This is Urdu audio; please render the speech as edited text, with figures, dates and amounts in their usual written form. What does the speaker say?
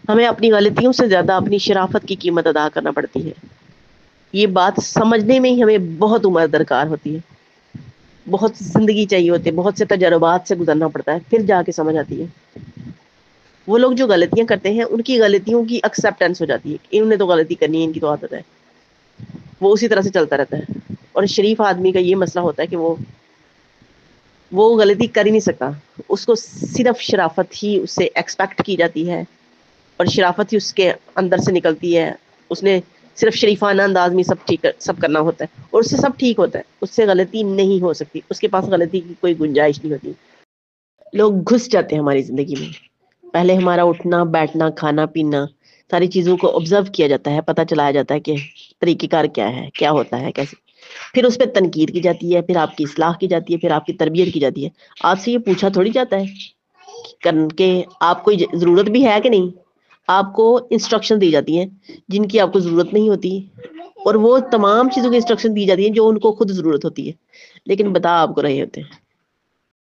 ہمیں اپنی غلطیوں سے زیادہ اپنی شرافت کی قیمت ادا کرنا پڑتی ہے. یہ بات سمجھنے میں ہی ہمیں بہت عمر درکار ہوتی ہے، بہت زندگی چاہیے ہوتی ہے، بہت سے تجربات سے گزرنا پڑتا ہے، پھر جا کے سمجھ آتی ہے. وہ لوگ جو غلطیاں کرتے ہیں ان کی غلطیوں کی ایکسپٹینس ہو جاتی ہے، انہوں نے تو غلطی کرنی ہے، ان کی تو عادت ہے، وہ اسی طرح سے چلتا رہتا ہے. اور شریف آدمی کا یہ مسئلہ ہوتا ہے کہ وہ غلطی کر ہی نہیں سکتا، اس کو صرف شرافت ہی اس سے ایکسپیکٹ کی جاتی ہے، اور شرافت ہی اس کے اندر سے نکلتی ہے. اس نے صرف شریفانہ انداز میں سب کرنا ہوتا ہے، اور اس سے سب ٹھیک ہوتا ہے، اس سے غلطی نہیں ہو سکتی، اس کے پاس غلطی کی کوئی گنجائش نہیں ہوتی. لوگ گھس جاتے ہیں ہماری زندگی میں. پہلے ہمارا اٹھنا بیٹھنا کھانا پینا ساری چیزوں کو آبزرو کیا جاتا ہے، پتہ چلایا جاتا ہے کہ طریقہ کار کیا ہے، کیا ہوتا ہے، کیسے. پھر اس پہ تنقید کی جاتی ہے، پھر آپ کی اصلاح کی جاتی ہے، پھر آپ کی تربیت کی جاتی ہے. آپ سے یہ پوچھا تھوڑی جاتا ہے کہ آپ کو ضرورت بھی ہے کہ نہیں. آپ کو انسٹرکشن دی جاتی ہیں جن کی آپ کو ضرورت نہیں ہوتی، اور وہ تمام چیزوں کی انسٹرکشن دی جاتی ہیں جو ان کو خود ضرورت ہوتی ہے، لیکن بتا آپ کو رہے ہوتے ہیں.